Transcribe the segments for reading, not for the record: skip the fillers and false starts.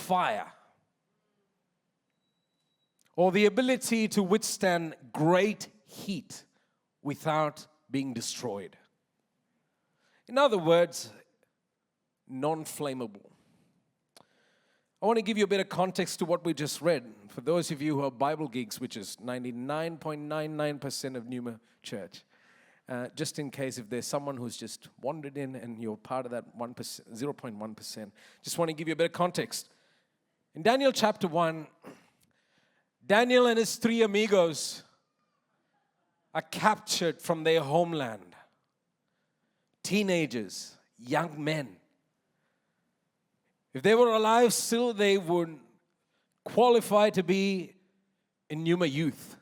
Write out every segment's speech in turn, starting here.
fire, or the ability to withstand great heat without being destroyed. In other words, non-flammable. I want to give you a bit of context to what we just read. For those of you who are Bible geeks, which is 99.99% of Pneuma Church, just in case if there's someone who's just wandered in and you're part of that 1%, 0.1%, just want to give you a bit of context. In Daniel chapter 1, Daniel and his 3 amigos are captured from their homeland. Teenagers, young men. If they were alive still, they would qualify to be in Pneuma Youth.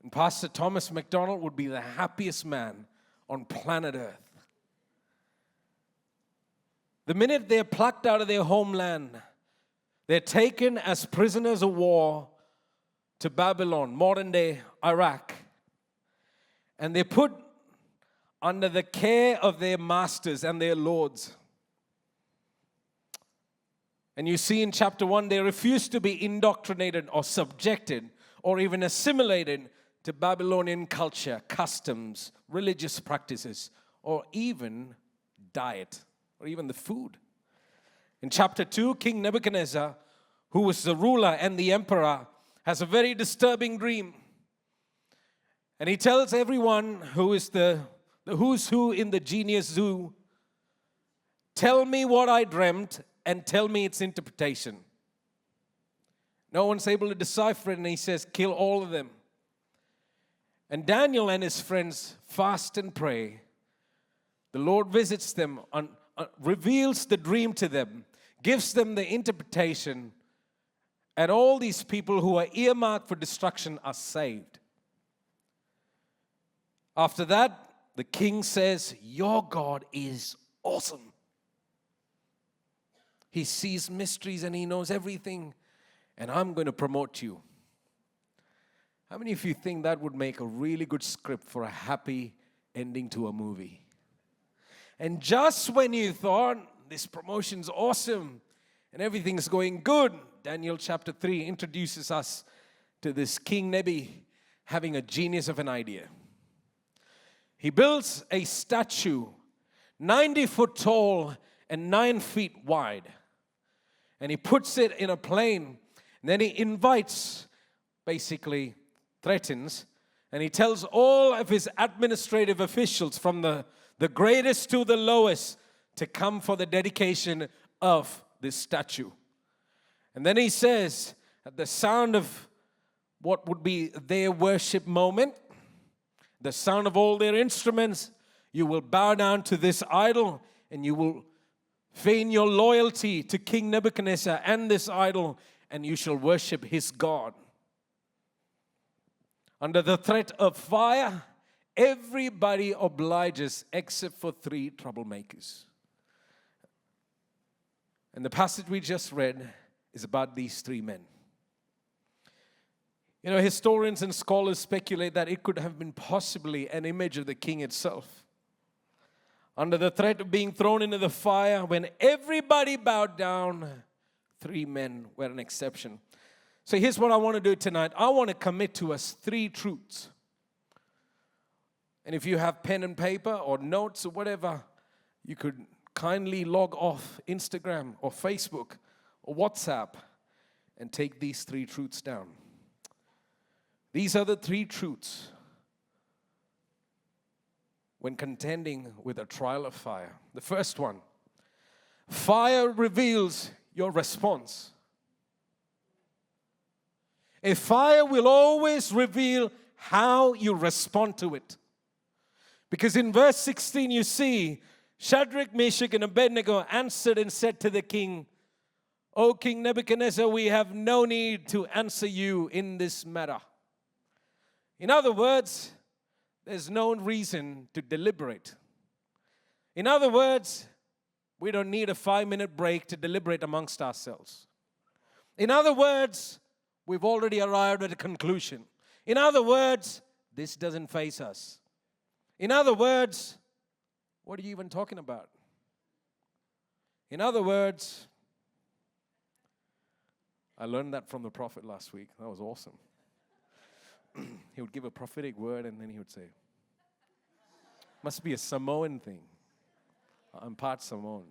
And Pastor Thomas MacDonald would be the happiest man on planet Earth. The minute they're plucked out of their homeland, they're taken as prisoners of war to Babylon, modern-day Iraq. And they're put under the care of their masters and their lords. And you see in chapter 1, they refuse to be indoctrinated or subjected or even assimilated to Babylonian culture, customs, religious practices, or even diet, or even the food. In chapter 2, King Nebuchadnezzar, who was the ruler and the emperor, has a very disturbing dream. And he tells everyone who is the who's who in the genius zoo, tell me what I dreamt and tell me its interpretation. No one's able to decipher it, and he says, kill all of them. And Daniel and his friends fast and pray. The Lord visits them, reveals the dream to them, gives them the interpretation, and all these people who are earmarked for destruction are saved. After that, the king says, your God is awesome. He sees mysteries and he knows everything, and I'm going to promote you. How many of you think that would make a really good script for a happy ending to a movie? And just when you thought this promotion's awesome and everything's going good, Daniel chapter 3 introduces us to this King Nebi having a genius of an idea. He builds a statue 90 foot tall and 9 feet wide. And he puts it in a plain. And then he invites, basically threatens, and he tells all of his administrative officials from the greatest to the lowest to come for the dedication of this statue. And then he says, at the sound of what would be their worship moment, the sound of all their instruments, you will bow down to this idol and you will feign your loyalty to King Nebuchadnezzar and this idol, and you shall worship his God. Under the threat of fire, everybody obliges except for 3 troublemakers. And the passage we just read is about these 3 men. You know, historians and scholars speculate that it could have been possibly an image of the king itself. Under the threat of being thrown into the fire, when everybody bowed down, 3 men were an exception. So here's what I want to do tonight. I want to commit to us 3 truths. And if you have pen and paper or notes or whatever, you could kindly log off Instagram or Facebook or WhatsApp and take these 3 truths down. These are the 3 truths when contending with a trial of fire. The first one, fire reveals your response. A fire will always reveal how you respond to it. Because in verse 16 you see, Shadrach, Meshach, and Abednego answered and said to the king, O King Nebuchadnezzar, we have no need to answer you in this matter. In other words, there's no reason to deliberate. In other words, we don't need a 5-minute break to deliberate amongst ourselves. In other words, we've already arrived at a conclusion. In other words, this doesn't faze us. In other words, what are you even talking about? In other words, I learned that from the prophet last week. That was awesome. He would give a prophetic word and then he would say, must be a Samoan thing. I'm part Samoan.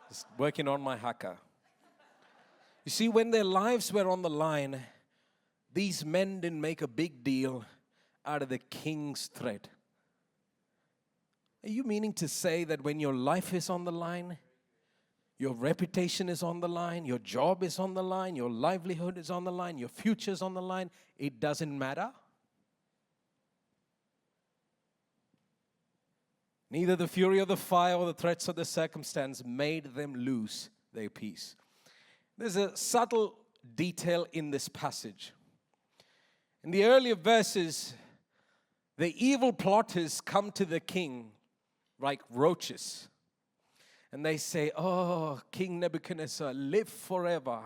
Just working on my haka. You see, when their lives were on the line, these men didn't make a big deal out of the king's threat. Are you meaning to say that when your life is on the line, your reputation is on the line, your job is on the line, your livelihood is on the line, your future is on the line, it doesn't matter? Neither the fury of the fire or the threats of the circumstance made them lose their peace. There's a subtle detail in this passage. In the earlier verses, the evil plotters come to the king like roaches. And they say, oh, King Nebuchadnezzar, live forever.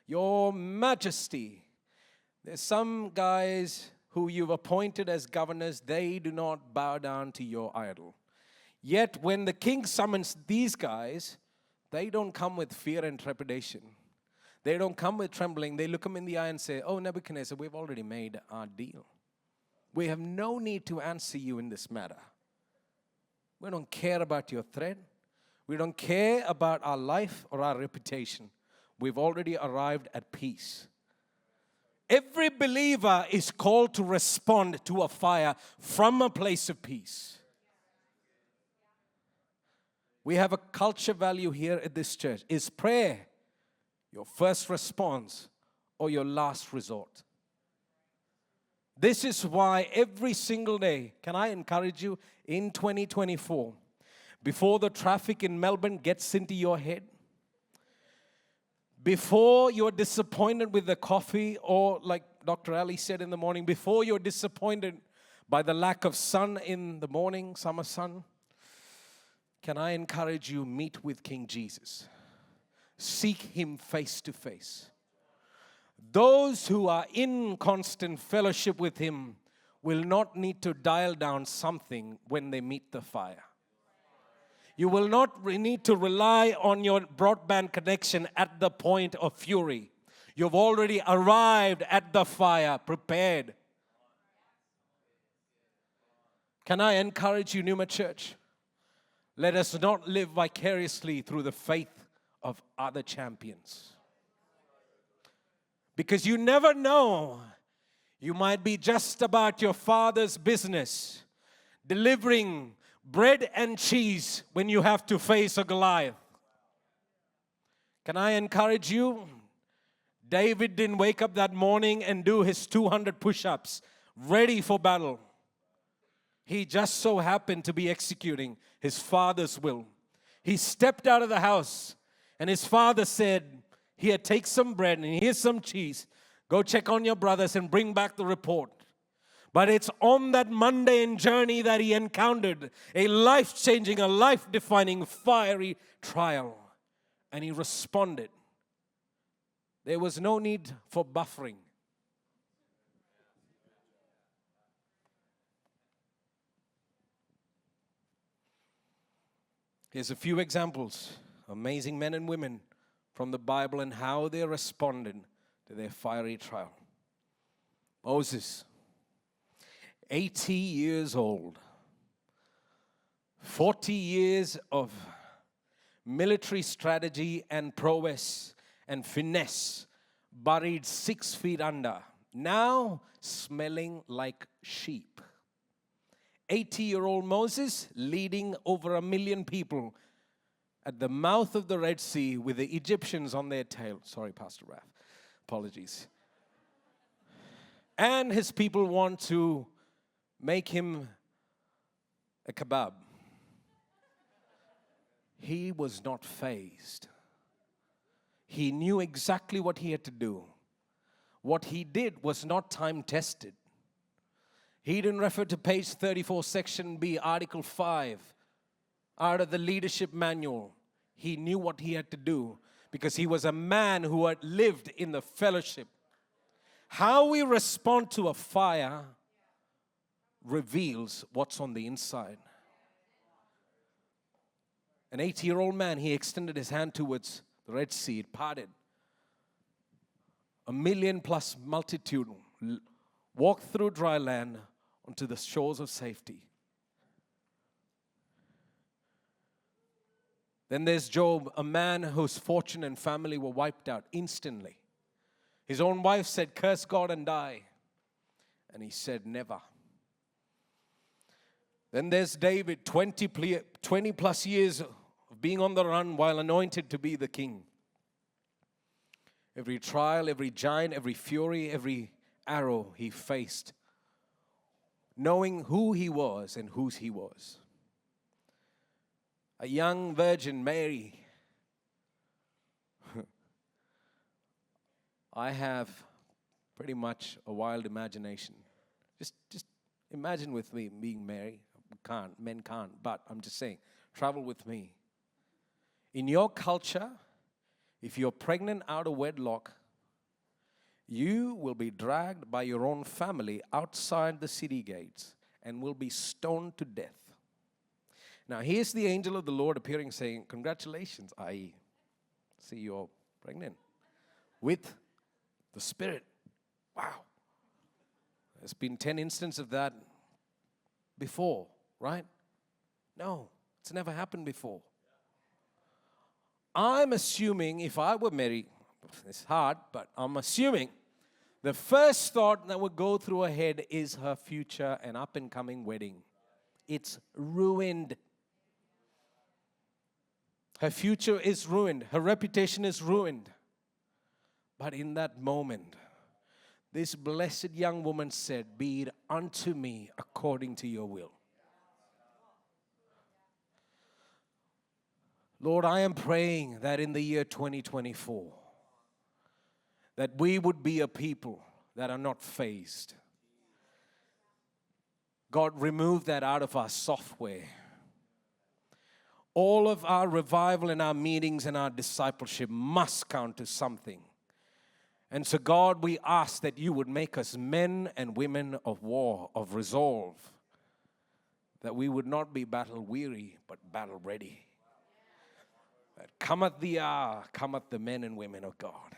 Your majesty. There's some guys who you've appointed as governors, they do not bow down to your idol. Yet when the king summons these guys, they don't come with fear and trepidation. They don't come with trembling. They look him in the eye and say, oh, Nebuchadnezzar, we've already made our deal. We have no need to answer you in this matter. We don't care about your threat. We don't care about our life or our reputation. We've already arrived at peace. Every believer is called to respond to a fire from a place of peace. We have a culture value here at this church. Is prayer your first response or your last resort? This is why every single day, can I encourage you in 2024, before the traffic in Melbourne gets into your head, before you're disappointed with the coffee, or like Dr. Ali said in the morning, before you're disappointed by the lack of sun in the morning, summer sun, can I encourage you, meet with King Jesus. Seek Him face to face. Those who are in constant fellowship with Him will not need to dial down something when they meet the fire. You will not need to rely on your broadband connection at the point of fury. You've already arrived at the fire, prepared. Can I encourage you, Numa Church? Let us not live vicariously through the faith of other champions. Because you never know, you might be just about your Father's business, delivering bread and cheese when you have to face a Goliath. Can I encourage you? David didn't wake up that morning and do his 200 push-ups, ready for battle. He just so happened to be executing his father's will. He stepped out of the house and his father said, here, take some bread and here's some cheese. Go check on your brothers and bring back the report. But it's on that mundane journey that he encountered a life-changing, a life-defining, fiery trial. And he responded. There was no need for buffering. Here's a few examples. Amazing men and women from the Bible and how they responded to their fiery trial. Moses, 80 years old, 40 years of military strategy and prowess and finesse, buried 6 feet under, now smelling like sheep. 80-year-old Moses leading over 1 million people at the mouth of the Red Sea with the Egyptians on their tail. Sorry, Pastor Raph. Apologies. And his people want to make him a kebab. He was not fazed. He knew exactly what he had to do. What he did was not time-tested. He didn't refer to page 34, section B, article 5, out of the leadership manual. He knew what he had to do because he was a man who had lived in the fellowship. How we respond to a fire reveals what's on the inside. An 80-year-old man, he extended his hand towards the Red Sea. It parted. A million-plus multitude walked through dry land onto the shores of safety. Then there's Job, a man whose fortune and family were wiped out instantly. His own wife said, "Curse God and die." And he said, "Never." Then there's David, 20 plus years of being on the run while anointed to be the king. Every trial, every giant, every fury, every arrow he faced, knowing who he was and whose he was. A young virgin, Mary. I have pretty much a wild imagination. Just imagine with me being Mary. Men can't, but I'm just saying, travel with me. In your culture, if you're pregnant out of wedlock, you will be dragged by your own family outside the city gates and will be stoned to death. Now, here's the angel of the Lord appearing, saying, "Congratulations, I see you're pregnant with the Spirit." Wow. There's been 10 instances of that before, right? No, it's never happened before. I'm assuming if I were Mary, it's hard, but I'm assuming the first thought that would go through her head is her future and up-and-coming wedding. It's ruined. Her future is ruined. Her reputation is ruined. But in that moment, this blessed young woman said, "Be it unto me according to your will." Lord, I am praying that in the year 2024, that we would be a people that are not fazed. God, remove that out of our software. All of our revival and our meetings and our discipleship must count to something. And so, God, we ask that you would make us men and women of war, of resolve, that we would not be battle weary, but battle ready. That cometh the hour, cometh the men and women of God.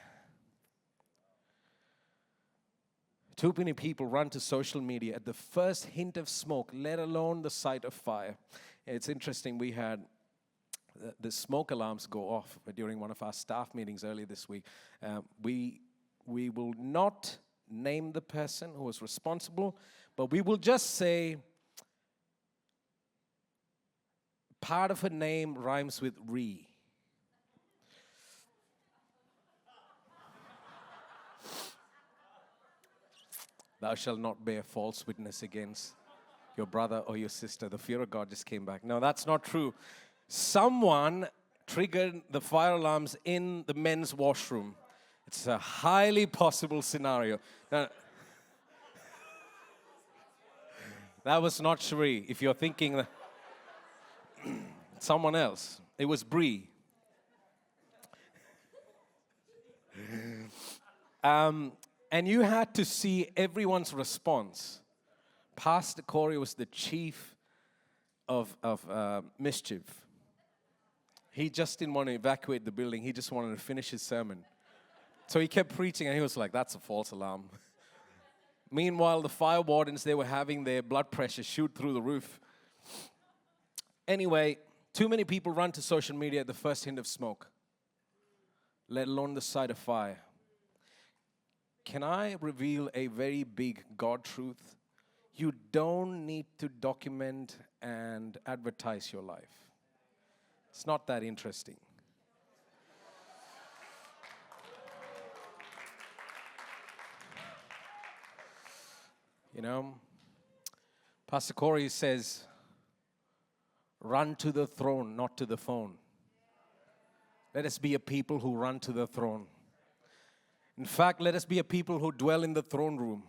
Too many people run to social media at the first hint of smoke, let alone the sight of fire. It's interesting, we had the smoke alarms go off during one of our staff meetings earlier this week. We will not name the person who was responsible, but we will just say part of her name rhymes with re. Thou shalt not bear false witness against your brother or your sister. The fear of God just came back. No, that's not true. Someone triggered the fire alarms in the men's washroom. It's a highly possible scenario. Now, that was not Cherie. If you're thinking someone else, it was Bree. And you had to see everyone's response. Pastor Corey was the chief of mischief. He just didn't want to evacuate the building. He just wanted to finish his sermon. So he kept preaching, and he was like, "That's a false alarm." Meanwhile, the fire wardens, they were having their blood pressure shoot through the roof. Anyway, too many people run to social media at the first hint of smoke, let alone the sight of fire. Can I reveal a very big God truth? You don't need to document and advertise your life. It's not that interesting. You know, Pastor Corey says, run to the throne, not to the phone. Let us be a people who run to the throne. In fact, let us be a people who dwell in the throne room.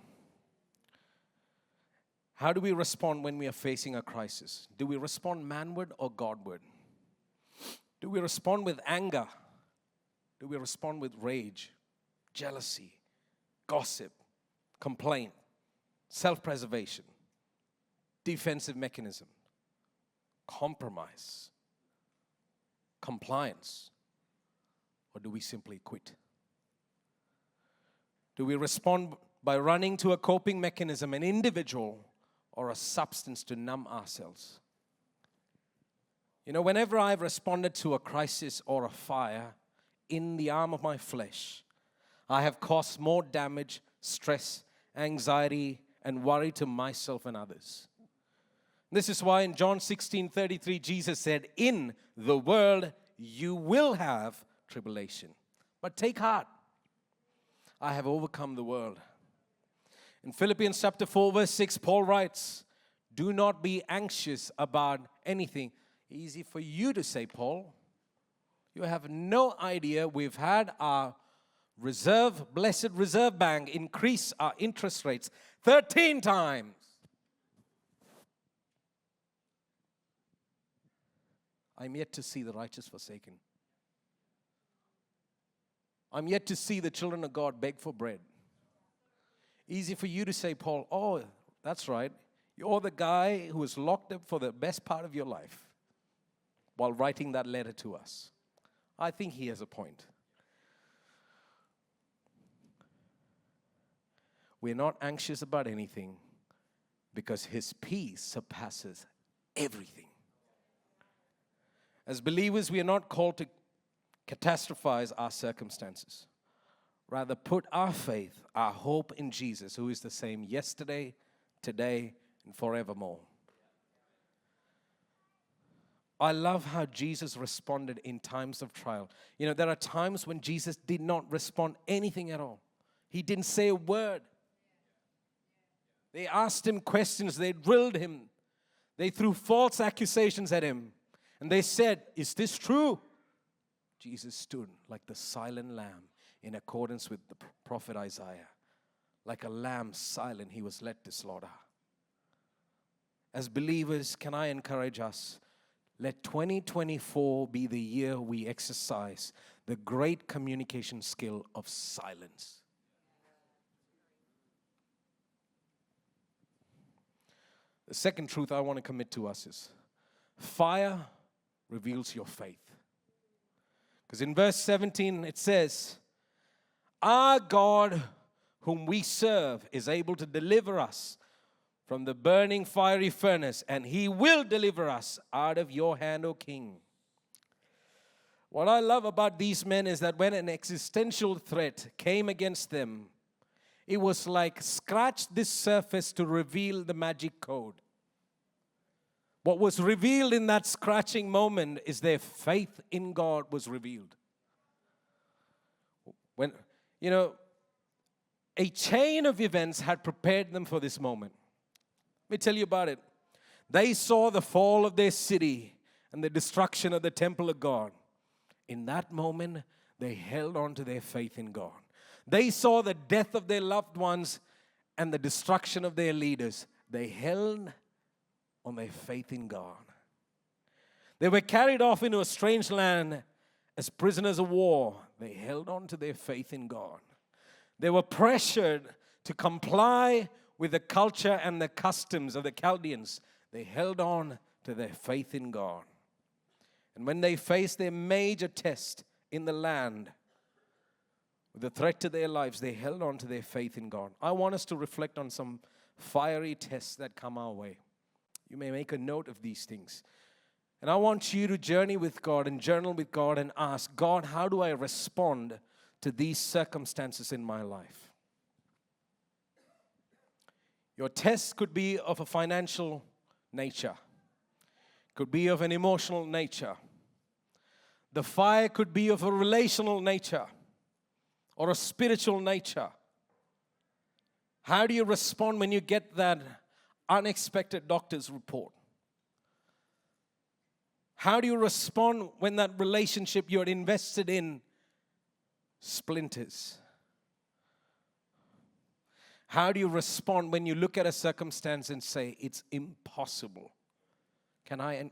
How do we respond when we are facing a crisis? Do we respond manward or Godward? Do we respond with anger? Do we respond with rage, jealousy, gossip, complaint, self-preservation, defensive mechanism, compromise? compliance, or do we simply quit? Do we respond by running to a coping mechanism, an individual, or a substance to numb ourselves? You know, whenever I've responded to a crisis or a fire in the arm of my flesh, I have caused more damage, stress, anxiety, and worry to myself and others. This is why in John 16:33, Jesus said, "In the world you will have tribulation, but take heart. I have overcome the world." In Philippians chapter 4, verse 6, Paul writes, "Do not be anxious about anything." Easy for you to say, Paul. You have no idea we've had our blessed reserve bank increase our interest rates 13 times. I'm yet to see the righteous forsaken. I'm yet to see the children of God beg for bread. Easy for you to say, Paul, oh, that's right. You're the guy who was locked up for the best part of your life while writing that letter to us. I think he has a point. We're not anxious about anything because his peace surpasses everything. As believers, we are not called to catastrophize our circumstances. Rather, put our faith, our hope in Jesus, who is the same yesterday, today, and forevermore. I love how Jesus responded in times of trial. You know, there are times when Jesus did not respond anything at all. He didn't say a word. They asked him questions. They drilled him. They threw false accusations at him. And they said, "Is this true?" Jesus stood like the silent lamb in accordance with the prophet Isaiah. Like a lamb silent, he was led to slaughter. As believers, can I encourage us? Let 2024 be the year we exercise the great communication skill of silence. The second truth I want to commit to us is fire reveals your faith. Because in verse 17 it says, "Our God whom we serve is able to deliver us from the burning fiery furnace, and he will deliver us out of your hand, O King." What I love about these men is that when an existential threat came against them, it was like scratch this surface to reveal the magic code. What was revealed in that scratching moment is their faith in God was revealed. When, you know, a chain of events had prepared them for this moment. Let me tell you about it. They saw the fall of their city and the destruction of the temple of God. In that moment, they held on to their faith in God. They saw the death of their loved ones and the destruction of their leaders. They held on their faith in God. They were carried off into a strange land as prisoners of war. They held on to their faith in God. They were pressured to comply with the culture and the customs of the Chaldeans. They held on to their faith in God. And when they faced their major test in the land, with the threat to their lives, they held on to their faith in God. I want us to reflect on some fiery tests that come our way. You may make a note of these things. And I want you to journey with God and journal with God and ask, God, how do I respond to these circumstances in my life? Your test could be of a financial nature, could be of an emotional nature. The fire could be of a relational nature or a spiritual nature. How do you respond when you get that unexpected doctor's report? How do you respond when that relationship you're invested in splinters? How do you respond when you look at a circumstance and say, it's impossible? And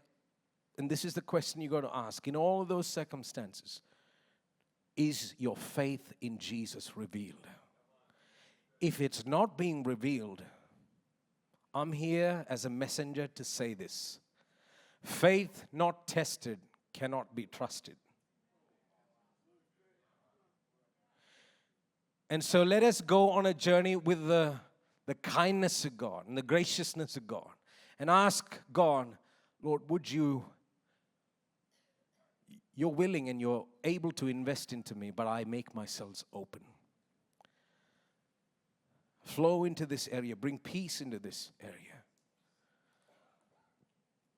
this is the question you got to ask. In all of those circumstances, is your faith in Jesus revealed? If it's not being revealed, I'm here as a messenger to say this. Faith not tested cannot be trusted. And so let us go on a journey with the kindness of God and the graciousness of God and ask God, Lord, you're willing and you're able to invest into me, but I make myself open. Flow into this area. Bring peace into this area.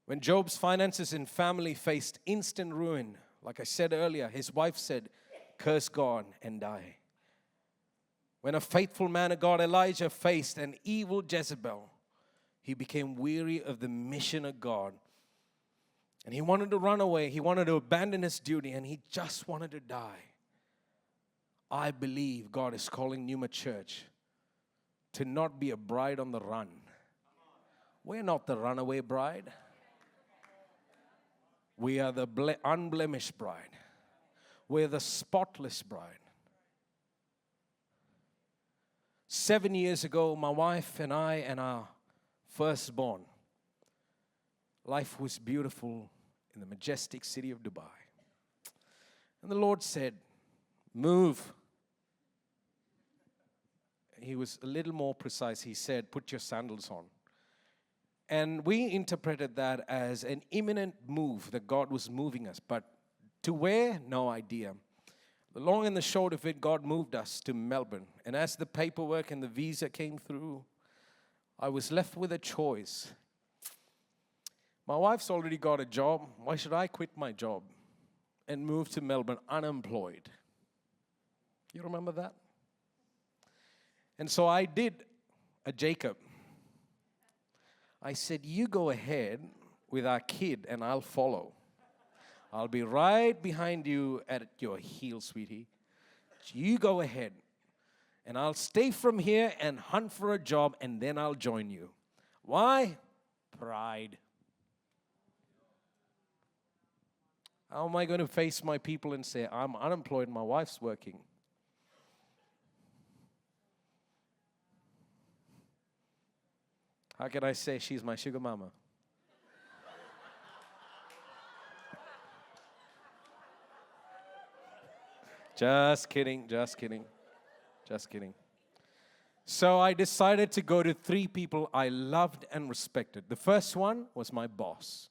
When Job's finances and family faced instant ruin, like I said earlier, his wife said, curse God and die. When a faithful man of God, Elijah, faced an evil Jezebel, he became weary of the mission of God. And he wanted to run away. He wanted to abandon his duty, and he just wanted to die. I believe God is calling Numa Church to not be a bride on the run. We're not the runaway bride. We are the unblemished bride. We're the spotless bride. 7 years ago, my wife and I and our firstborn, life was beautiful in the majestic city of Dubai. And the Lord said, move. He was a little more precise. He said, put your sandals on. And we interpreted that as an imminent move, that God was moving us. But to where? No idea. The long and the short of it, God moved us to Melbourne. And as the paperwork and the visa came through, I was left with a choice. My wife's already got a job. Why should I quit my job and move to Melbourne unemployed? You remember that? And so I did a Jacob. I said, you go ahead with our kid and I'll follow. I'll be right behind you at your heel, sweetie. You go ahead and I'll stay from here and hunt for a job and then I'll join you. Why? Pride. How am I going to face my people and say, I'm unemployed, my wife's working? How can I say she's my sugar mama? Just kidding, just kidding, just kidding. So I decided to go to 3 people I loved and respected. The first one was my boss.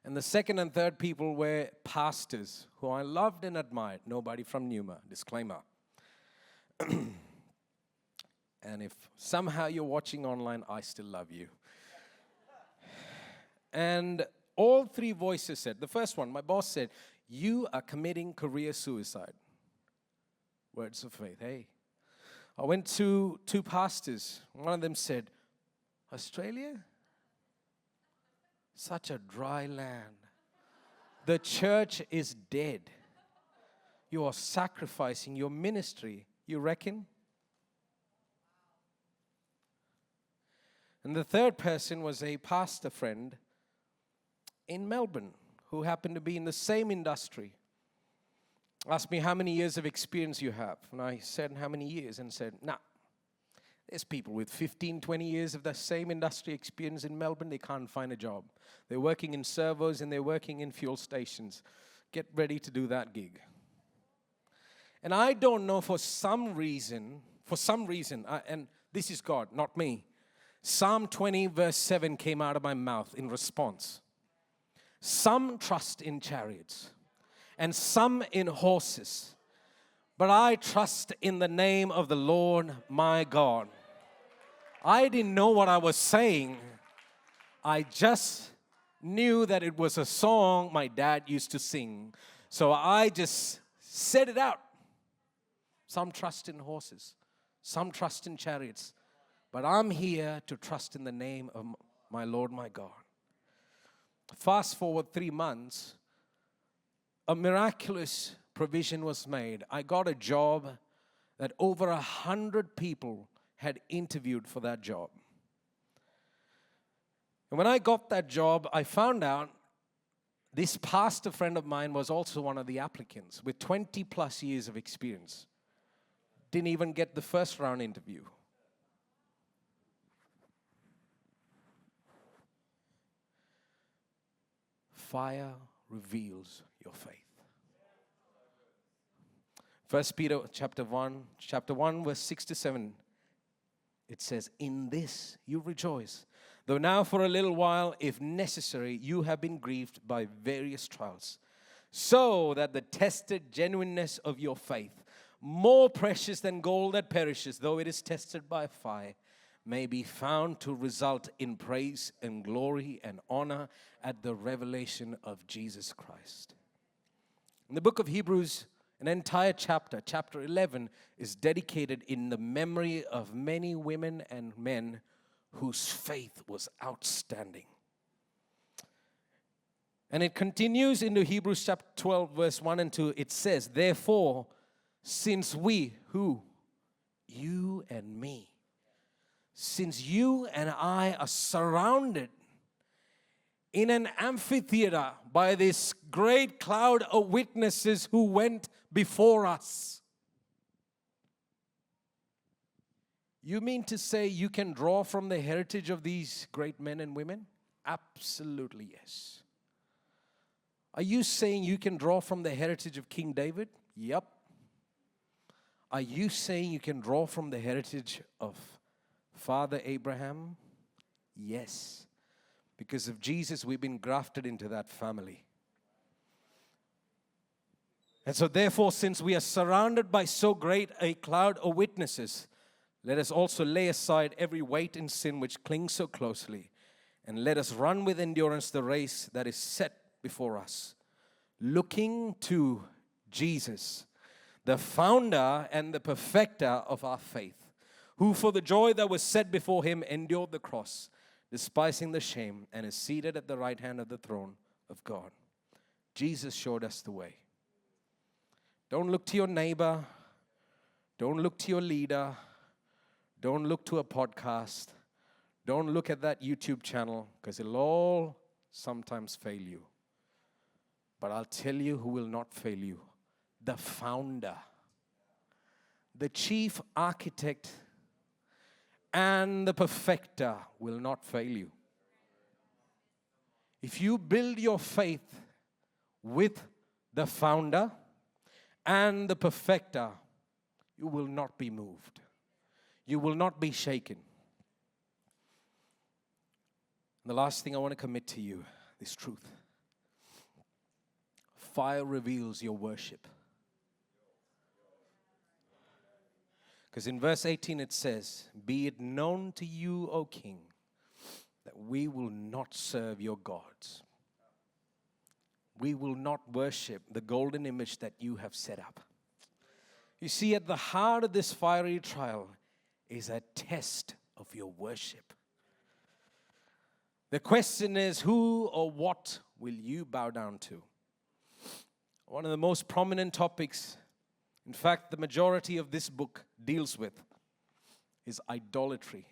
And the second and third people were pastors who I loved and admired. Nobody from Numa, disclaimer. And if somehow you're watching online, I still love you. And all 3 voices said, the first one, my boss said, you are committing career suicide. Words of faith. Hey, I went to 2 pastors. One of them said, Australia? Such a dry land. The church is dead. You are sacrificing your ministry, you reckon? And the third person was a pastor friend in Melbourne who happened to be in the same industry. Asked me how many years of experience you have. And I said, how many years? And said, nah, there's people with 15, 20 years of the same industry experience in Melbourne. They can't find a job. They're working in servos and they're working in fuel stations. Get ready to do that gig. And I don't know, for some reason, and this is God, not me. Psalm 20 verse 7 came out of my mouth in response. Some trust in chariots and some in horses, but I trust in the name of the Lord my God. I didn't know what I was saying. I just knew that it was a song my dad used to sing. So I just said it out. Some trust in horses, some trust in chariots, but I'm here to trust in the name of my Lord, my God. Fast forward 3 months, a miraculous provision was made. I got a job that over 100 people had interviewed for that job. And when I got that job, I found out this pastor friend of mine was also one of the applicants with 20 plus years of experience. Didn't even get the first round interview. Fire reveals your faith. 1 Peter chapter 1, verse 6 to 7. It says, in this you rejoice, though now for a little while, if necessary, you have been grieved by various trials, so that the tested genuineness of your faith, more precious than gold that perishes, though it is tested by fire, may be found to result in praise and glory and honor at the revelation of Jesus Christ. In the book of Hebrews, an entire chapter, chapter 11, is dedicated in the memory of many women and men whose faith was outstanding. And it continues into Hebrews chapter 12, verse 1 and 2. It says, therefore, since we, who? You and me. Since you and I are surrounded in an amphitheater by this great cloud of witnesses who went before us. You mean to say you can draw from the heritage of these great men and women? Absolutely yes. Are you saying you can draw from the heritage of King David? Yep. Are you saying you can draw from the heritage of Father Abraham? Yes. Because of Jesus, we've been grafted into that family. And so therefore, since we are surrounded by so great a cloud of witnesses, let us also lay aside every weight and sin which clings so closely, and let us run with endurance the race that is set before us, looking to Jesus, the founder and the perfecter of our faith, who for the joy that was set before him endured the cross, despising the shame, and is seated at the right hand of the throne of God. Jesus showed us the way. Don't look to your neighbor. Don't look to your leader. Don't look to a podcast. Don't look at that YouTube channel, because it'll all sometimes fail you. But I'll tell you who will not fail you. The founder, the chief architect, and the perfecter will not fail you. If you build your faith with the founder and the perfecter, you will not be moved. You will not be shaken. The last thing I want to commit to you, this truth. Fire reveals your worship. Because in verse 18 it says, be it known to you, O King, that we will not serve your gods. We will not worship the golden image that you have set up. You see, at the heart of this fiery trial is a test of your worship. The question is, who or what will you bow down to? One of the most prominent topics, in fact, the majority of this book deals with, is idolatry.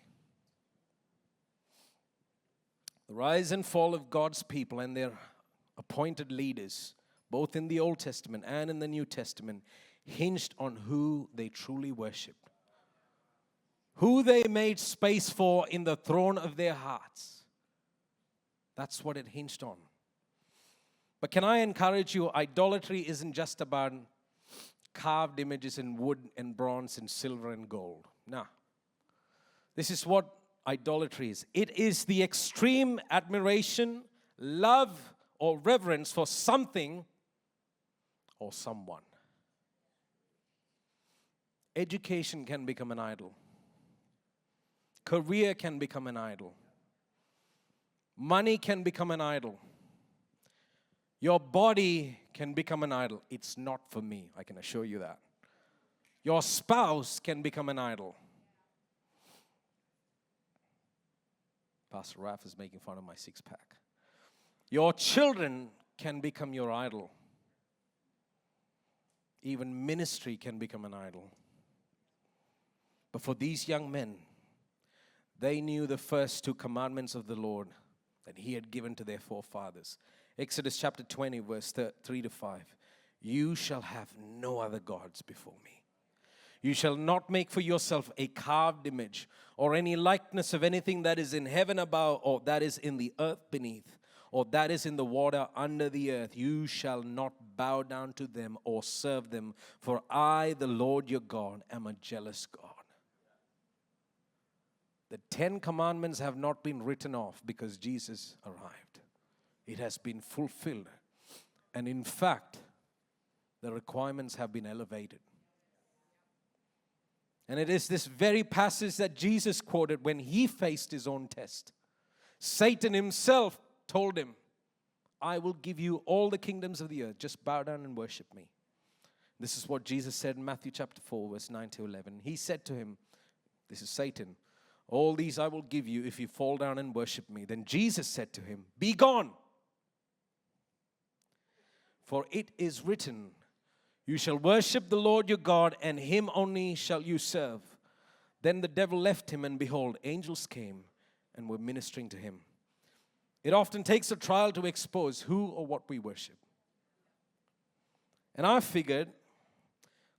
The rise and fall of God's people and their appointed leaders, both in the Old Testament and in the New Testament, hinged on who they truly worshiped, who they made space for in the throne of their hearts. That's what it hinged on. But can I encourage you, idolatry isn't just about carved images in wood and bronze and silver and gold. No. This is what idolatry is. It is the extreme admiration, love, or reverence for something or someone. Education can become an idol. Career can become an idol. Money can become an idol. Your body can become an idol. It's not for me, I can assure you that. Your spouse can become an idol. Pastor Raph is making fun of my six-pack. Your children can become your idol. Even ministry can become an idol. But for these young men, they knew the first two commandments of the Lord that He had given to their forefathers. Exodus chapter 20, verse 3 to 5. You shall have no other gods before me. You shall not make for yourself a carved image or any likeness of anything that is in heaven above or that is in the earth beneath or that is in the water under the earth, you shall not bow down to them or serve them, for I, the Lord your God, am a jealous God. The 10 commandments have not been written off because Jesus arrived. It has been fulfilled. And in fact, the requirements have been elevated. And it is this very passage that Jesus quoted when he faced his own test. Satan himself told him, I will give you all the kingdoms of the earth. Just bow down and worship me. This is what Jesus said in Matthew chapter 4, verse 9 to 11. He said to him, this is Satan, all these I will give you if you fall down and worship me. Then Jesus said to him, be gone. For it is written, you shall worship the Lord your God, and him only shall you serve. Then the devil left him, and behold, angels came and were ministering to him. It often takes a trial to expose who or what we worship. And I figured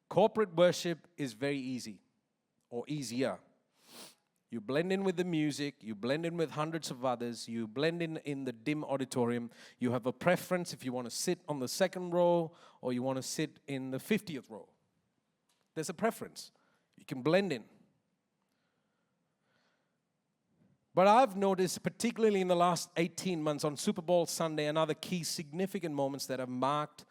corporate worship is very easy, or easier. You blend in with the music, you blend in with hundreds of others, you blend in the dim auditorium. You have a preference if you want to sit on the second row or you want to sit in the 50th row. There's a preference. You can blend in. But I've noticed, particularly in the last 18 months on Super Bowl Sunday and other key significant moments that have marked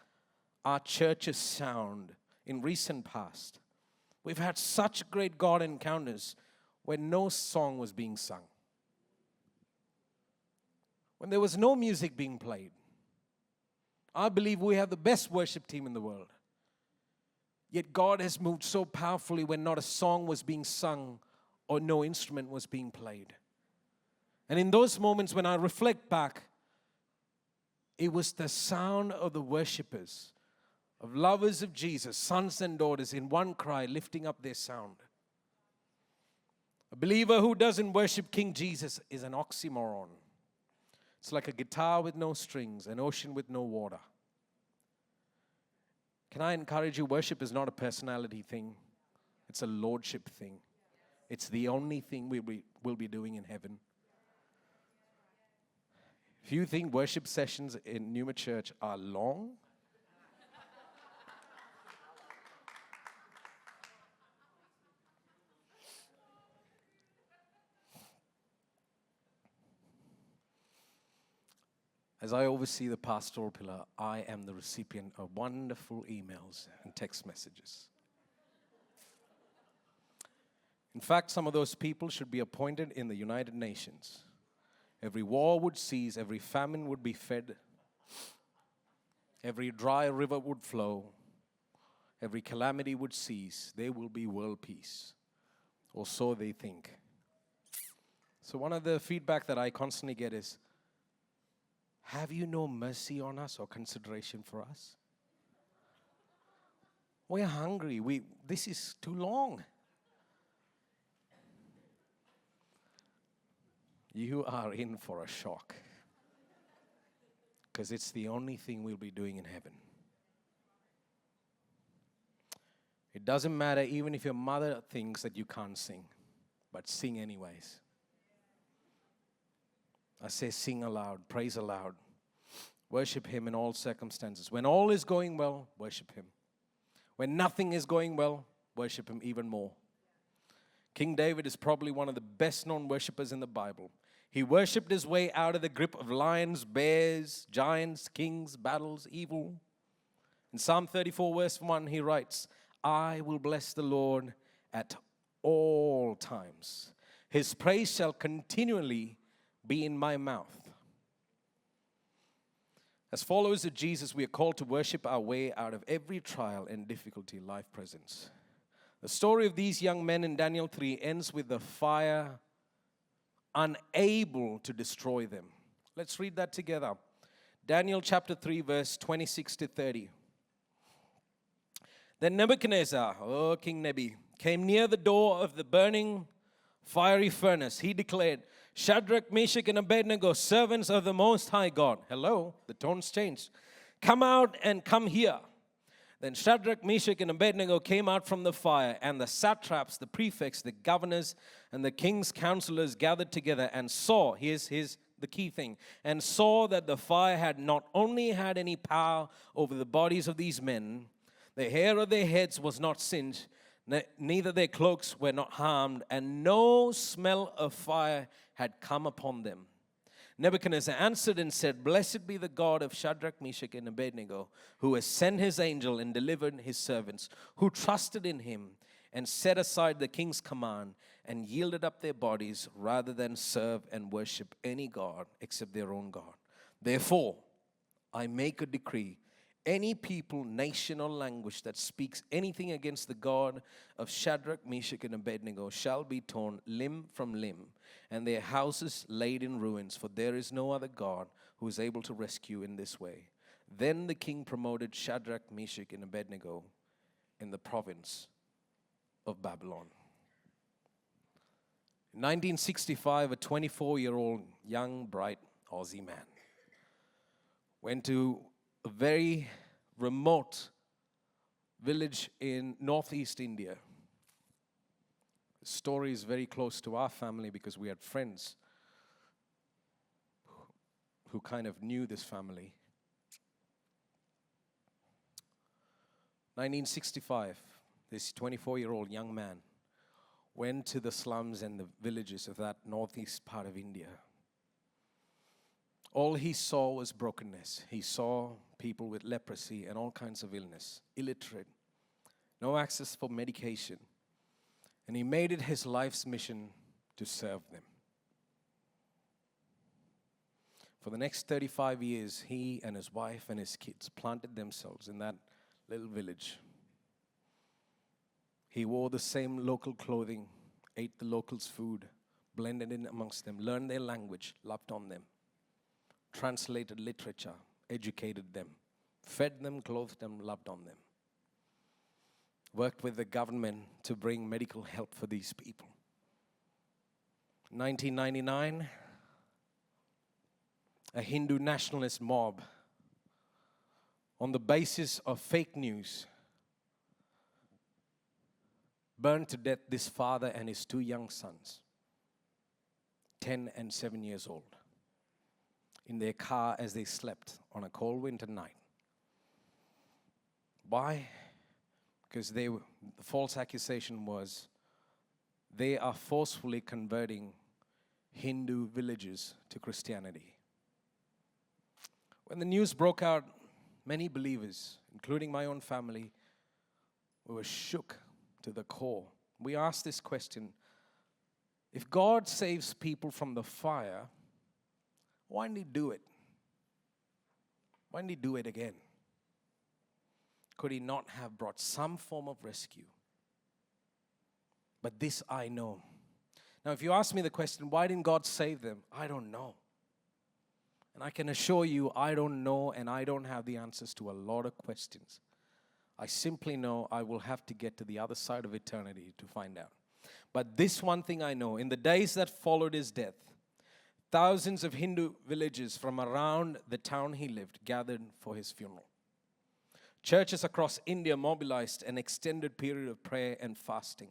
our church's sound in recent past, we've had such great God encounters when no song was being sung, when there was no music being played. I believe we have the best worship team in the world. Yet God has moved so powerfully when not a song was being sung or no instrument was being played. And in those moments when I reflect back, it was the sound of the worshipers, of lovers of Jesus, sons and daughters in one cry lifting up their sound. A believer who doesn't worship King Jesus is an oxymoron. It's like a guitar with no strings, an ocean with no water. Can I encourage you, worship is not a personality thing. It's a lordship thing. It's the only thing we will be doing in heaven. If you think worship sessions in Numa Church are long, as I oversee the pastoral pillar, I am the recipient of wonderful emails and text messages. In fact, some of those people should be appointed in the United Nations. Every war would cease, every famine would be fed, every dry river would flow, every calamity would cease. There will be world peace, or so they think. So one of the feedback that I constantly get is, have you no mercy on us or consideration for us? We're hungry. This is too long. You are in for a shock, because it's the only thing we'll be doing in heaven. It doesn't matter even if your mother thinks that you can't sing, but sing anyways. I say sing aloud, praise aloud. Worship Him in all circumstances. When all is going well, worship Him. When nothing is going well, worship Him even more. King David is probably one of the best known worshipers in the Bible. He worshipped his way out of the grip of lions, bears, giants, kings, battles, evil. In Psalm 34 verse 1 he writes, I will bless the Lord at all times. His praise shall continually be in my mouth. As followers of Jesus, we are called to worship our way out of every trial and difficulty life presents. The story of these young men in Daniel 3 ends with the fire unable to destroy them. Let's read that together. Daniel chapter 3 verse 26 to 30. Then Nebuchadnezzar, King Nebi, came near the door of the burning fiery furnace. He declared, Shadrach, Meshach, and Abednego, servants of the Most High God. Hello, the tone's changed. Come out and come here. Then Shadrach, Meshach, and Abednego came out from the fire, and the satraps, the prefects, the governors, and the king's counselors gathered together and saw, here's his the key thing, and saw that the fire had not only had any power over the bodies of these men, the hair of their heads was not singed, neither their cloaks were not harmed, and no smell of fire had come upon them. Nebuchadnezzar answered and said, Blessed be the God of Shadrach, Meshach, and Abednego, who has sent his angel and delivered his servants, who trusted in him and set aside the king's command and yielded up their bodies rather than serve and worship any god except their own God. Therefore, I make a decree. Any people, nation, or language that speaks anything against the God of Shadrach, Meshach, and Abednego shall be torn limb from limb, and their houses laid in ruins, for there is no other God who is able to rescue in this way. Then the king promoted Shadrach, Meshach, and Abednego in the province of Babylon. In 1965, a 24-year-old young, bright Aussie man went to a very remote village in northeast India. The story is very close to our family because we had friends who kind of knew this family. 1965, this 24-year-old young man went to the slums and the villages of that northeast part of India. All he saw was brokenness. He saw people with leprosy and all kinds of illness, illiterate, no access for medication. And he made it his life's mission to serve them. For the next 35 years, he and his wife and his kids planted themselves in that little village. He wore the same local clothing, ate the locals' food, blended in amongst them, learned their language, loved on them, translated literature, educated them, fed them, clothed them, loved on them. Worked with the government to bring medical help for these people. 1999, a Hindu nationalist mob, on the basis of fake news, burned to death this father and his two young sons, 10 and 7 years old, in their car as they slept on a cold winter night. Why? Because the false accusation was they are forcefully converting Hindu villages to Christianity. When the news broke out, many believers, including my own family, were shook to the core. We asked this question: if God saves people from the fire, why didn't He do it? Why didn't He do it again? Could He not have brought some form of rescue? But this I know. Now, if you ask me the question, why didn't God save them? I don't know. And I can assure you, I don't know, and I don't have the answers to a lot of questions. I simply know I will have to get to the other side of eternity to find out. But this one thing I know: in the days that followed his death, thousands of Hindu villages from around the town he lived gathered for his funeral. Churches across India mobilized an extended period of prayer and fasting.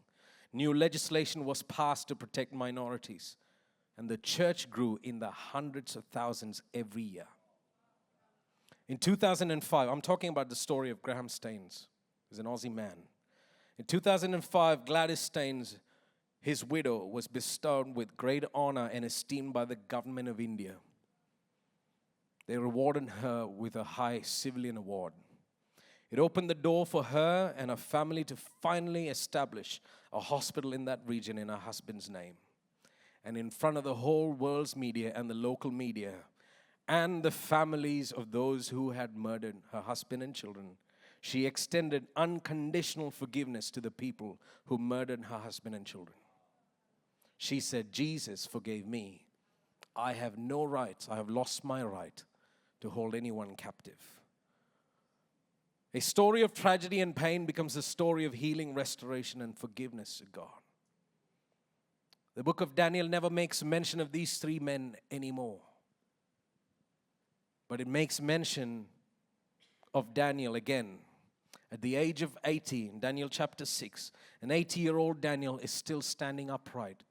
New legislation was passed to protect minorities, and the church grew in the hundreds of thousands every year. In 2005, I'm talking about the story of Graham Staines, who's an Aussie man. In 2005, Gladys Staines, his widow, was bestowed with great honor and esteem by the government of India. They rewarded her with a high civilian award. It opened the door for her and her family to finally establish a hospital in that region in her husband's name. And in front of the whole world's media and the local media and the families of those who had murdered her husband and children, she extended unconditional forgiveness to the people who murdered her husband and children. She said, Jesus forgave me. I have no right, I have lost my right to hold anyone captive. A story of tragedy and pain becomes a story of healing, restoration, and forgiveness of God. The book of Daniel never makes mention of these three men anymore. But it makes mention of Daniel again. At the age of 80, in Daniel chapter 6, an 80-year-old Daniel is still standing upright,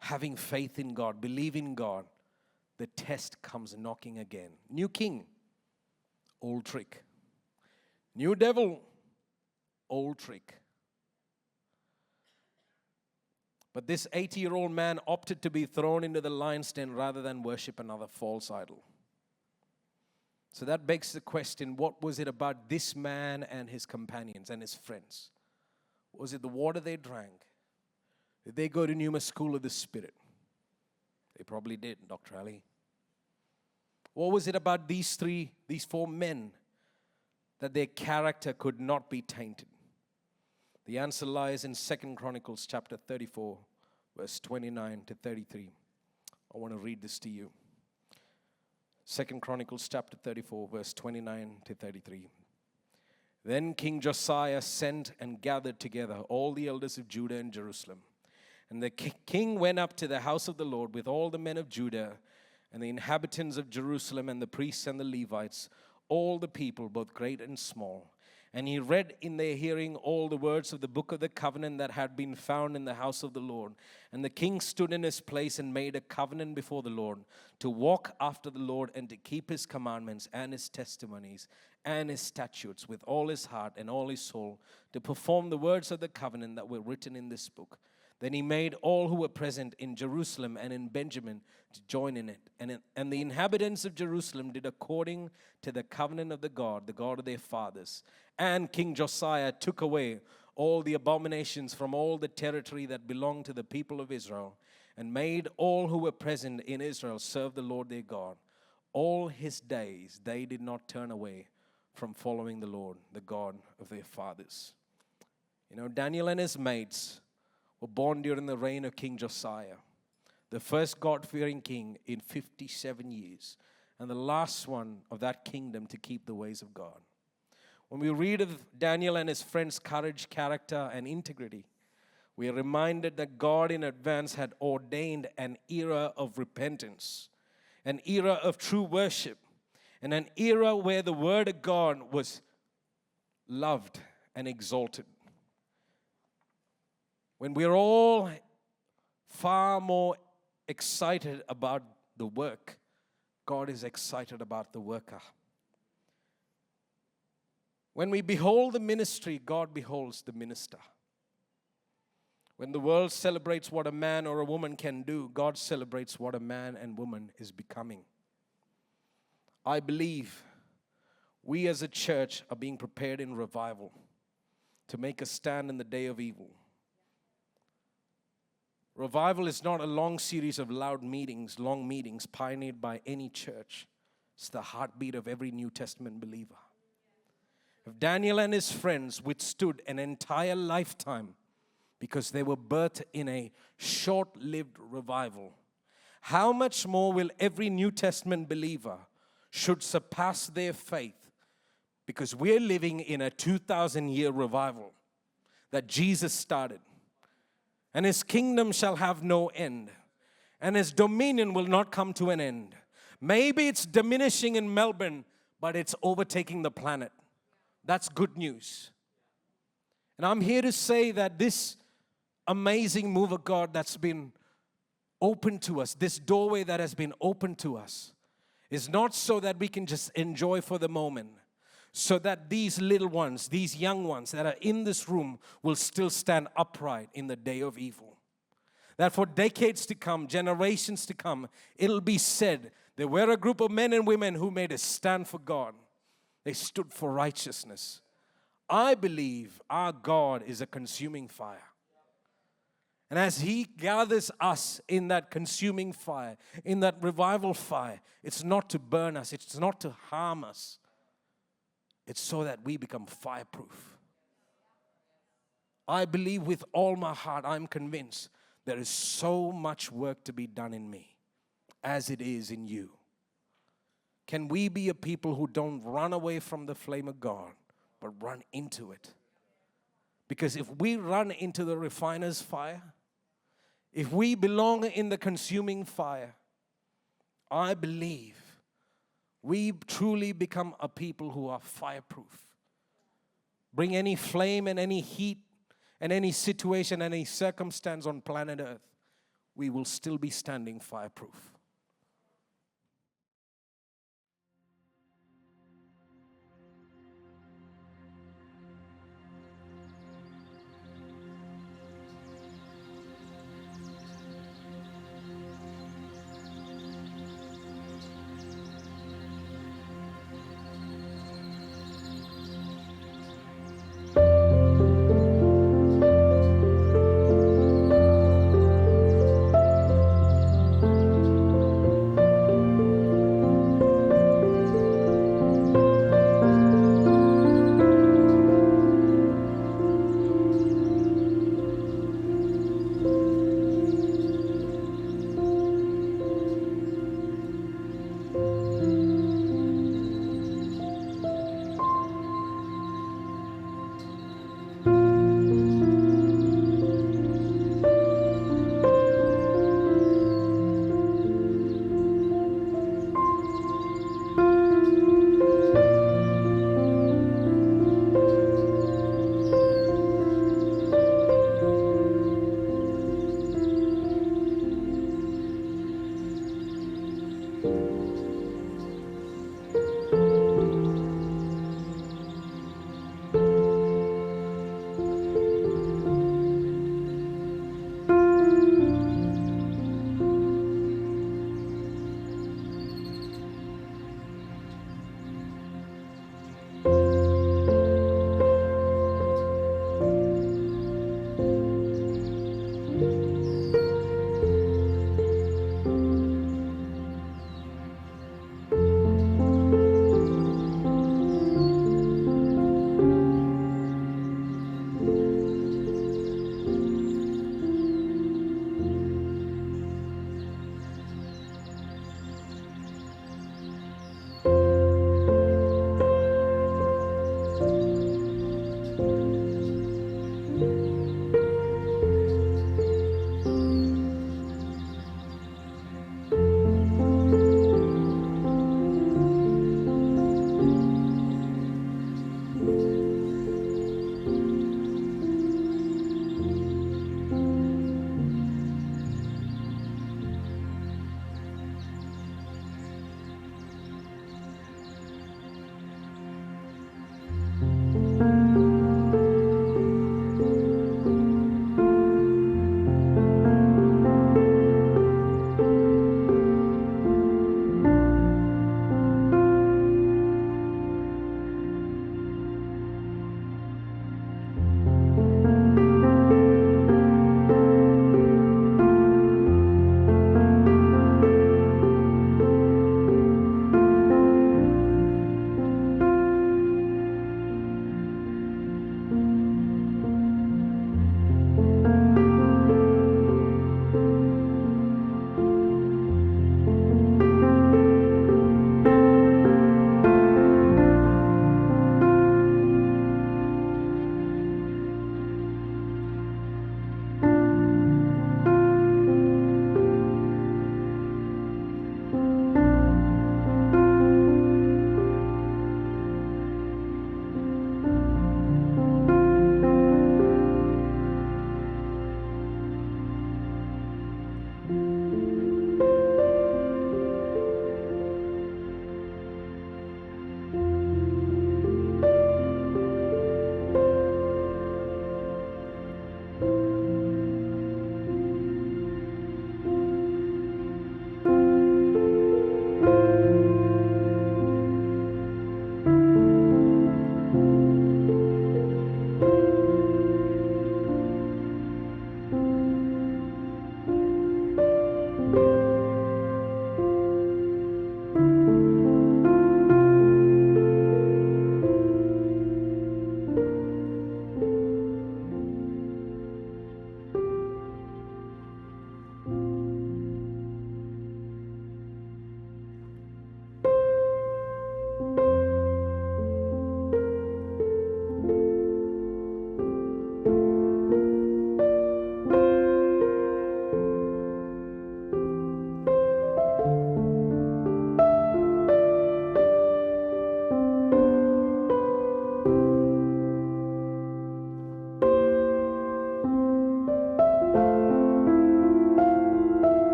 having faith in God, believing God the test comes knocking again. New king, old trick. New devil, old trick. But this 80-year-old man opted to be thrown into the lion's den rather than worship another false idol. So that begs the question, what was it about this man and his companions and his friends? Was it the water they drank? Did they go to Pneuma School of the Spirit? They probably did, Dr. Ali. What was it about these four men that their character could not be tainted? The answer lies in 2 Chronicles chapter 34, verse 29 to 33. I want to read this to you. 2 Chronicles chapter 34, verse 29 to 33. Then King Josiah sent and gathered together all the elders of Judah and Jerusalem. And the king went up to the house of the Lord with all the men of Judah and the inhabitants of Jerusalem and the priests and the Levites, all the people, both great and small. And he read in their hearing all the words of the book of the covenant that had been found in the house of the Lord. And the king stood in his place and made a covenant before the Lord to walk after the Lord and to keep his commandments and his testimonies and his statutes with all his heart and all his soul, to perform the words of the covenant that were written in this book. Then he made all who were present in Jerusalem and in Benjamin to join in it. And the inhabitants of Jerusalem did according to the covenant of the God of their fathers. And King Josiah took away all the abominations from all the territory that belonged to the people of Israel, and made all who were present in Israel serve the Lord their God. All his days they did not turn away from following the Lord, the God of their fathers. You know, Daniel and his mates were born during the reign of King Josiah, the first God-fearing king in 57 years, and the last one of that kingdom to keep the ways of God. When we read of Daniel and his friends' courage, character, and integrity, we are reminded that God in advance had ordained an era of repentance, an era of true worship, and an era where the word of God was loved and exalted. When we're all far more excited about the work, God is excited about the worker. When we behold the ministry, God beholds the minister. When the world celebrates what a man or a woman can do, God celebrates what a man and woman is becoming. I believe we as a church are being prepared in revival to make a stand in the day of evil. Revival is not a long series of long meetings pioneered by any church. It's the heartbeat of every New Testament believer. If Daniel and his friends withstood an entire lifetime because they were birthed in a short-lived revival, how much more will every New Testament believer should surpass their faith, because we're living in a 2,000-year revival that Jesus started. And his kingdom shall have no end, and his dominion will not come to an end. Maybe it's diminishing in Melbourne, but it's overtaking the planet. That's good news. And I'm here to say that this amazing move of God that's been opened to us, this doorway that has been opened to us, is not so that we can just enjoy for the moment, so that these little ones, these young ones that are in this room will still stand upright in the day of evil. That for decades to come, generations to come, it'll be said there were a group of men and women who made a stand for God. They stood for righteousness. I believe our God is a consuming fire. And as he gathers us in that consuming fire, in that revival fire, it's not to burn us, it's not to harm us. It's so that we become fireproof. I believe with all my heart, I'm convinced there is so much work to be done in me as it is in you. Can we be a people who don't run away from the flame of God, but run into it? Because if we run into the refiner's fire, if we belong in the consuming fire, I believe we truly become a people who are fireproof. Bring any flame and any heat and any situation, any circumstance on planet Earth, we will still be standing fireproof.